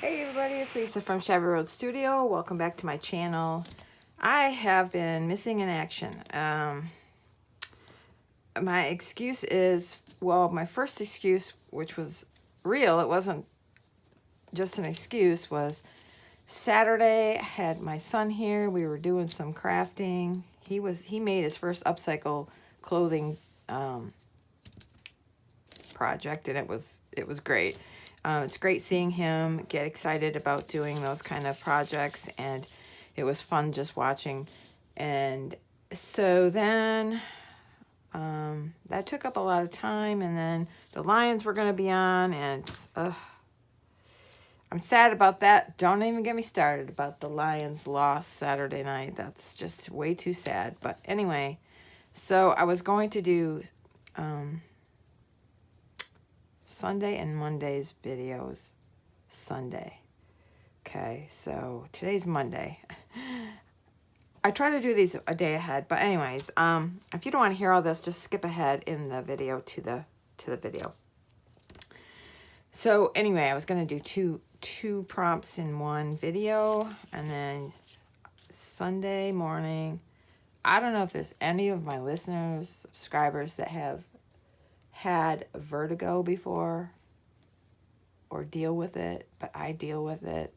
Hey everybody, it's Lisa from Shabby Road Studio. Welcome back to my channel. I have been missing in action. My excuse is, well, my first excuse, which was real, it wasn't just an excuse, was Saturday. I had my son here. We were doing some crafting. He made his first upcycle clothing project, and it was great. It's great seeing him get excited about doing those kind of projects, and it was fun just watching. And so then that took up a lot of time, and then the Lions were going to be on, and I'm sad about that. Don't even get me started about the Lions loss Saturday night. That's just way too sad. But anyway, so I was going to do Sunday and Monday's videos Sunday. Okay, so today's Monday. I try to do these a day ahead, but anyways, if you don't want to hear all this, just skip ahead in the video to the video. So anyway, I was going to do two prompts in one video, and then Sunday morning, I don't know if there's any of my listeners, subscribers that have had vertigo before or deal with it, but I deal with it.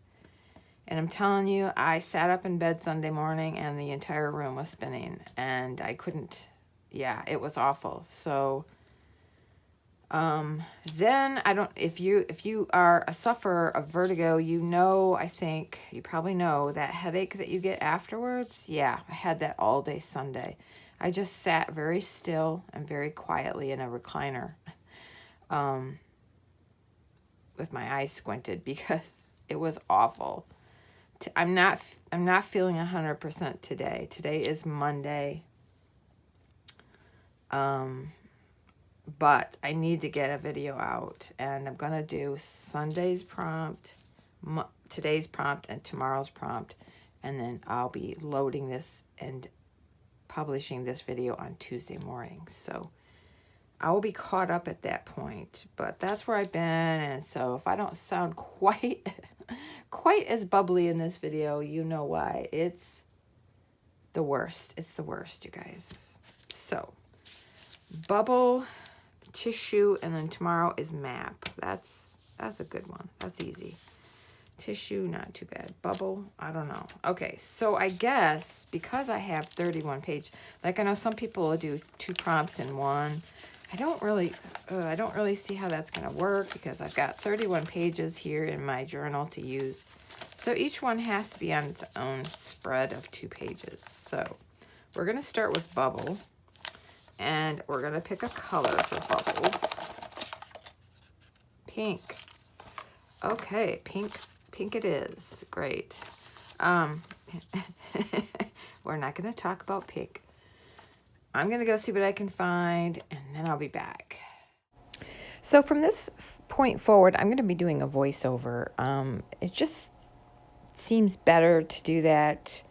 And I'm telling you, I sat up in bed Sunday morning and the entire room was spinning, and I couldn't, it was awful. So then if you are a sufferer of vertigo, I think you probably know that headache that you get afterwards. Yeah, I had that all day Sunday. I just sat very still and very quietly in a recliner with my eyes squinted because it was awful. I'm not feeling 100% today. Today is Monday. But I need to get a video out, and I'm going to do Sunday's prompt, today's prompt, and tomorrow's prompt, and then I'll be loading this and publishing this video on Tuesday morning. So I will be caught up at that point, but that's where I've been. And so if I don't sound quite as bubbly in this video, you know why. It's the worst. It's the worst, you guys. So bubble, tissue, and then tomorrow is map. That's a good one. That's easy. Tissue, not too bad. Bubble, I don't know. Okay, so I guess because I have 31 pages, like I know some people will do 2 prompts in one. I don't really see how that's going to work because I've got 31 pages here in my journal to use. So each one has to be on its own spread of 2 pages. So we're going to start with bubble, and we're going to pick a color for bubble. Pink. Okay, pink it is. Great. We're not going to talk about pink. I'm going to go see what I can find, and then I'll be back. So from this point forward, I'm going to be doing a voiceover. It just seems better to do that.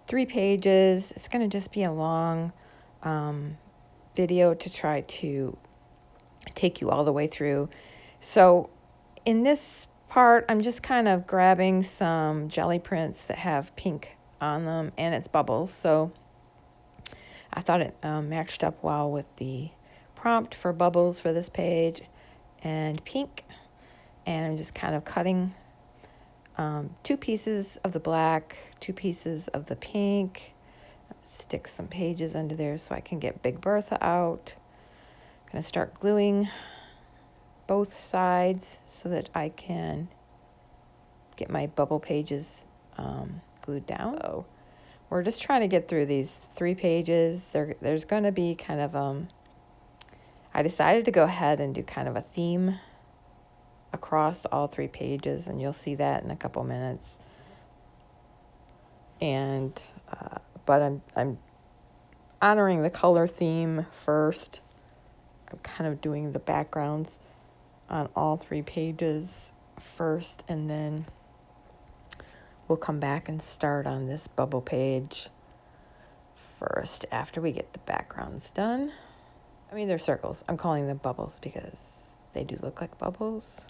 3 pages. It's going to just be a long video to try to take you all the way through. So in this part, I'm just kind of grabbing some jelly prints that have pink on them, and it's bubbles. So I thought it matched up well with the prompt for bubbles for this page and pink. And I'm just kind of cutting 2 pieces of the black, 2 pieces of the pink. Stick some pages under there so I can get Big Bertha out. I'm going to start gluing both sides so that I can get my bubble pages glued down. So we're just trying to get through these 3 pages. There's going to be kind of, I decided to go ahead and do kind of a theme across all 3 pages, and you'll see that in a couple minutes. And, but I'm honoring the color theme first. I'm kind of doing the backgrounds on all 3 pages first, and then we'll come back and start on this bubble page first after we get the backgrounds done. I mean, they're circles. I'm calling them bubbles because they do look like bubbles.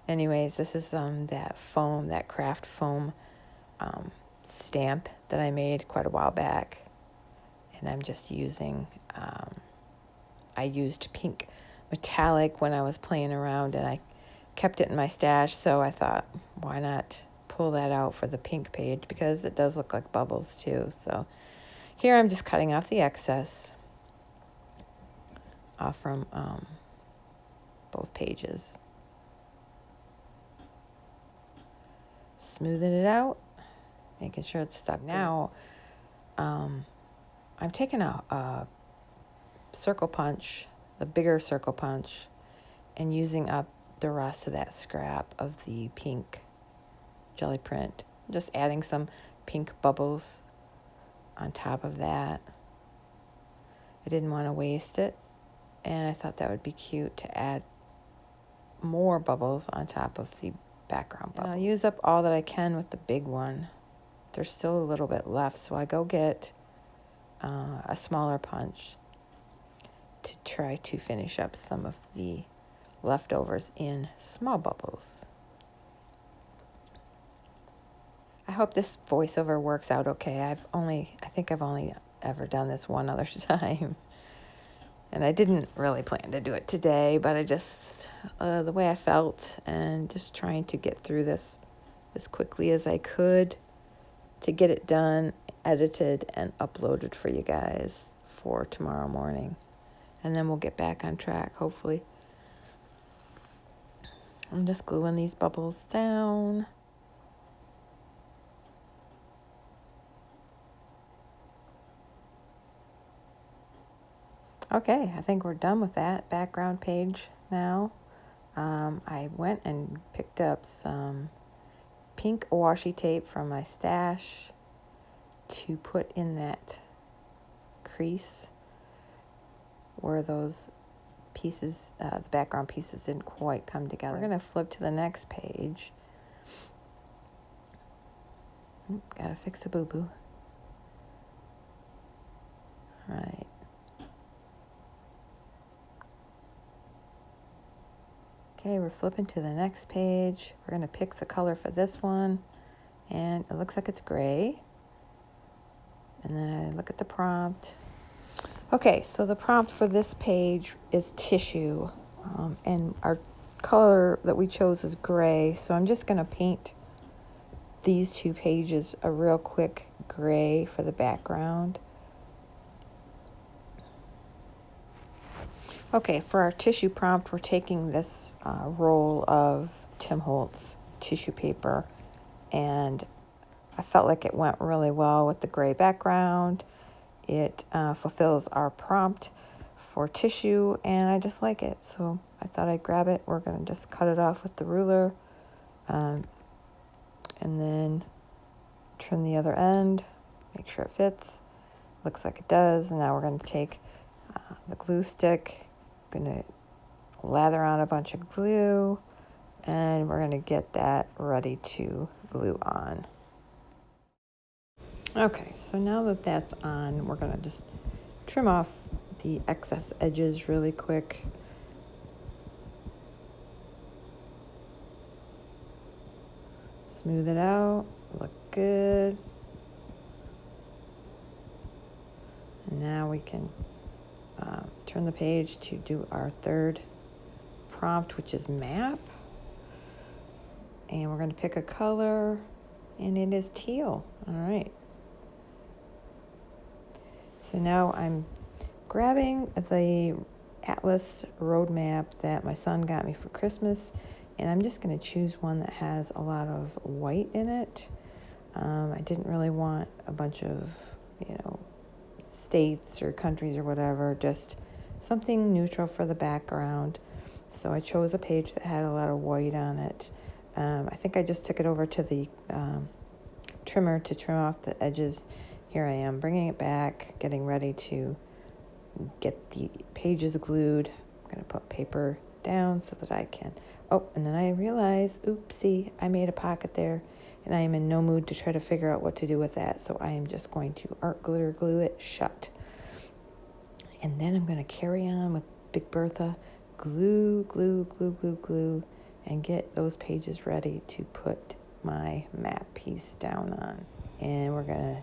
Anyways, this is that foam, that craft foam stamp that I made quite a while back. And I'm just using, I used pink metallic when I was playing around, and I kept it in my stash, so I thought, why not pull that out for the pink page, because it does look like bubbles too. So here I'm just cutting off the excess off from both pages. Smoothing it out, making sure it's stuck. Now I'm taking a circle punch, the bigger circle punch, and using up the rest of that scrap of the pink jelly print. Just adding some pink bubbles on top of that. I didn't want to waste it, and I thought that would be cute to add more bubbles on top of the background bubble. And I'll use up all that I can with the big one. There's still a little bit left, so I go get a smaller punch to try to finish up some of the leftovers in small bubbles. I hope this voiceover works out okay. I think I've only ever done this one other time. And I didn't really plan to do it today, but I just, the way I felt, and just trying to get through this as quickly as I could to get it done, edited, and uploaded for you guys for tomorrow morning. And then we'll get back on track, hopefully. I'm just gluing these bubbles down. Okay, I think we're done with that background page now. I went and picked up some pink washi tape from my stash to put in that crease where those pieces, the background pieces didn't quite come together. We're going to flip to the next page. Gotta fix a boo-boo. All right. Okay, we're flipping to the next page. We're going to pick the color for this one, and it looks like it's gray. And then I look at the prompt. Okay, so the prompt for this page is tissue, and our color that we chose is gray. So I'm just going to paint these two pages a real quick gray for the background. Okay, for our tissue prompt, we're taking this roll of Tim Holtz tissue paper, and I felt like it went really well with the gray background. It fulfills our prompt for tissue, and I just like it. So I thought I'd grab it. We're going to just cut it off with the ruler, and then trim the other end, make sure it fits. Looks like it does. And now we're going to take the glue stick, going to lather on a bunch of glue, and we're going to get that ready to glue on. Okay, so now that that's on, we're going to just trim off the excess edges really quick. Smooth it out, look good. And now we can turn the page to do our third prompt, which is map. And we're going to pick a color, and it is teal. All right. So now I'm grabbing the Atlas road map that my son got me for Christmas, and I'm just going to choose one that has a lot of white in it. I didn't really want a bunch of, states or countries or whatever, just something neutral for the background. So I chose a page that had a lot of white on it. I think I just took it over to the trimmer to trim off the edges. Here I am bringing it back, getting ready to get the pages glued. I'm going to put paper down so that I can. Oh, and then I realize, oopsie, I made a pocket there, and I am in no mood to try to figure out what to do with that. So I am just going to art glitter glue it shut. And then I'm going to carry on with Big Bertha. Glue, glue, glue, glue, glue. and get those pages ready to put my map piece down on. And we're going to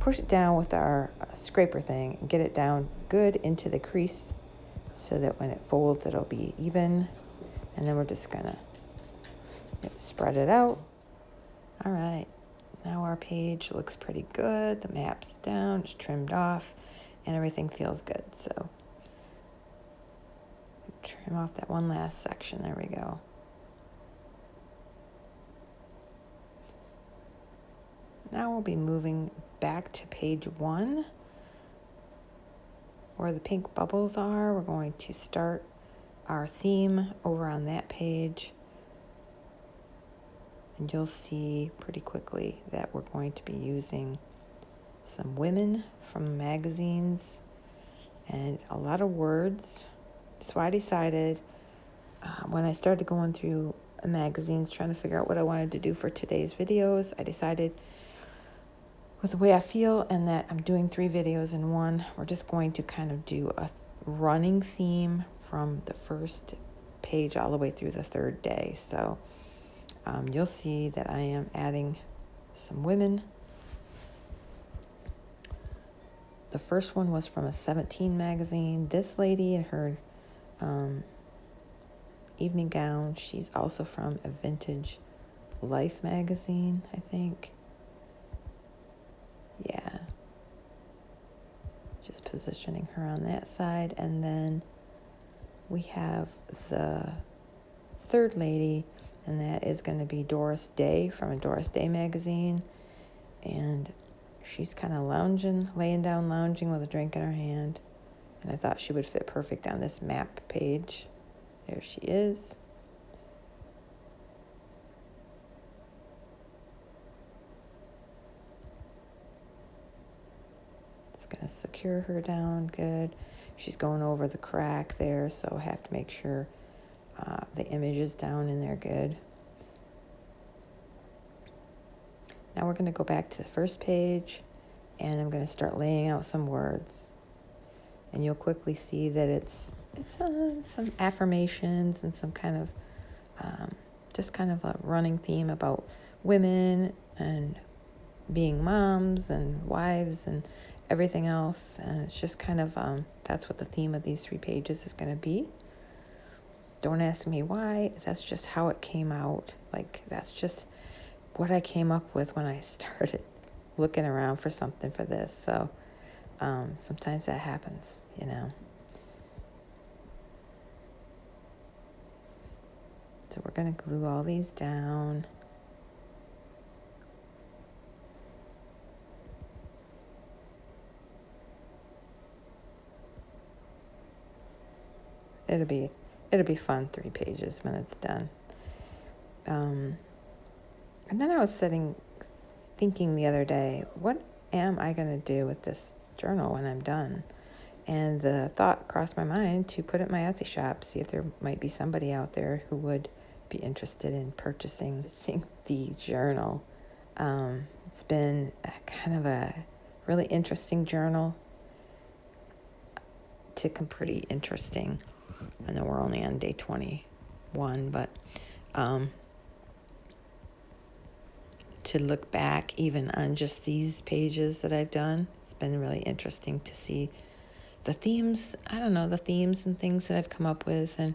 push it down with our scraper thing and get it down good into the crease so that when it folds it'll be even. And then we're just going to spread it out. All right, now our page looks pretty good. The map's down, it's trimmed off, and everything feels good. So trim off that one last section. There we go. Now we'll be moving back to page 1 where the pink bubbles are. We're going to start our theme over on that page. And you'll see pretty quickly that we're going to be using some women from magazines and a lot of words. So I decided when I started going through magazines trying to figure out what I wanted to do for today's videos, I decided with the way I feel and that I'm doing 3 videos in one, we're just going to kind of do a running theme from the first page all the way through the 3rd day. So you'll see that I am adding some women. The first one was from a 17 magazine. This lady in her evening gown, she's also from a Vintage Life magazine, I think. Yeah. Just positioning her on that side. And then we have the 3rd lady, and that is going to be Doris Day from a Doris Day magazine. And she's kind of laying down lounging with a drink in her hand. And I thought she would fit perfect on this map page. There she is. It's going to secure her down good. She's going over the crack there, so I have to make sure the image is down in there good. Now we're going to go back to the first page, and I'm going to start laying out some words. And you'll quickly see that it's some affirmations and some kind of just kind of a running theme about women and being moms and wives and everything else. And it's just kind of that's what the theme of these 3 pages is going to be. Don't ask me why. That's just how it came out. Like, that's just what I came up with when I started looking around for something for this. So sometimes that happens, you know. So we're going to glue all these down. It'll be fun 3 pages when it's done. And then I was thinking the other day, what am I going to do with this journal when I'm done? And the thought crossed my mind to put it in my Etsy shop, see if there might be somebody out there who would be interested in purchasing the journal. It's been kind of a really interesting journal. Pretty interesting. I know we're only on day 21, but to look back even on just these pages that I've done, it's been really interesting to see the themes. I don't know, the themes and things that I've come up with and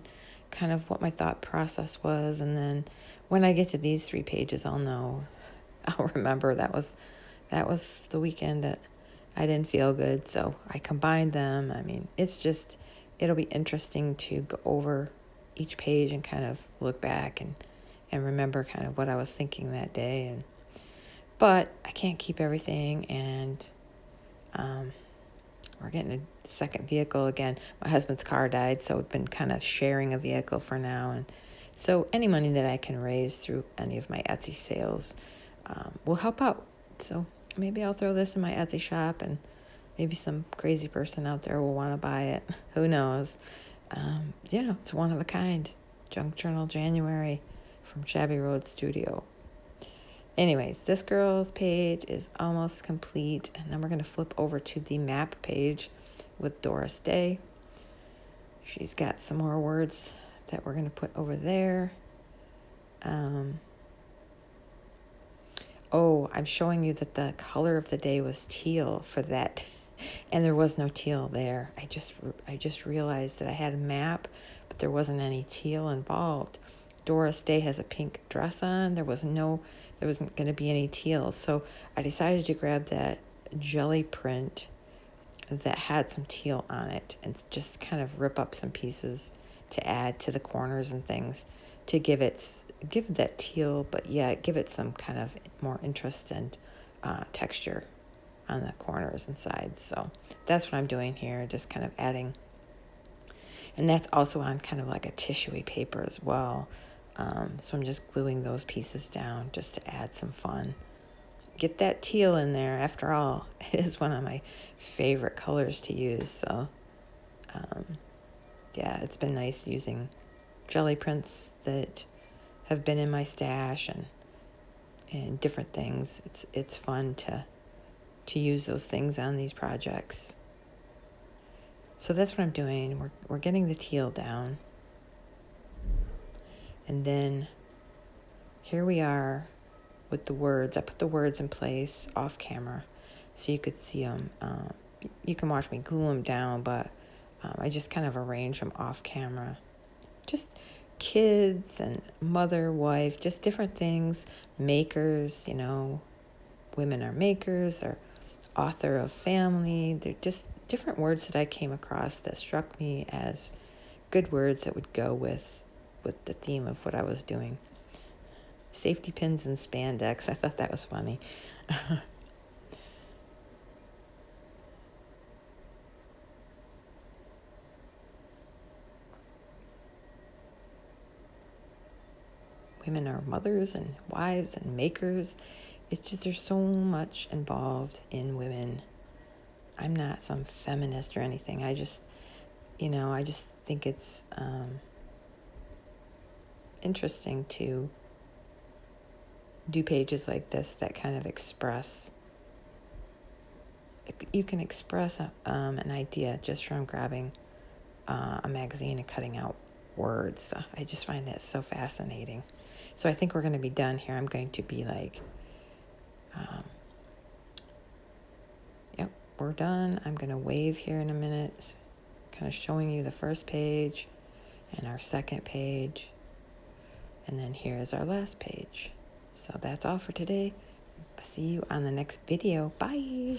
kind of what my thought process was. And then when I get to these 3 pages, I'll remember that was the weekend that I didn't feel good, so I combined them. I mean, it'll be interesting to go over each page and kind of look back and remember kind of what I was thinking that day. But I can't keep everything, and we're getting a second vehicle again. My husband's car died, so we've been kind of sharing a vehicle for now. And so any money that I can raise through any of my Etsy sales will help out. So maybe I'll throw this in my Etsy shop, and maybe some crazy person out there will want to buy it. Who knows? It's one of a kind. Junk Journal January from Shabby Road Studio. Anyways, this girl's page is almost complete, and then we're going to flip over to the map page with Doris Day. She's got some more words that we're going to put over there. Oh, I'm showing you that the color of the day was teal for that, and there was no teal there. I just realized that I had a map, but there wasn't any teal involved. Doris Day has a pink dress on. There wasn't going to be any teal, so I decided to grab that jelly print that had some teal on it and just kind of rip up some pieces to add to the corners and things to give it that teal, but yeah, give it some kind of more interest and texture on the corners and sides. So that's what I'm doing here, just kind of adding. And that's also on kind of like a tissuey paper as well. So I'm just gluing those pieces down just to add some fun. Get that teal in there. After all, it is one of my favorite colors to use. So yeah, it's been nice using jelly prints that have been in my stash and different things. It's fun to use those things on these projects. So that's what I'm doing. We're getting the teal down. And then here we are with the words. I put the words in place off camera so you could see them. You can watch me glue them down, but I just kind of arrange them off camera. Just kids and mother, wife, just different things. Makers, women are makers, or author of family. They're just different words that I came across that struck me as good words that would go with the theme of what I was doing. Safety pins and spandex. I thought that was funny. Women are mothers and wives and makers. It's just there's so much involved in women. I'm not some feminist or anything. I just think it's interesting to do pages like this that kind of express. You can express an idea just from grabbing a magazine and cutting out words. I just find that so fascinating. So I think we're going to be done here. I'm going to be like, yep, we're done. I'm going to wave here in a minute, kind of showing you the first page and our second page. And then here is our last page. So that's all for today. See you on the next video. Bye.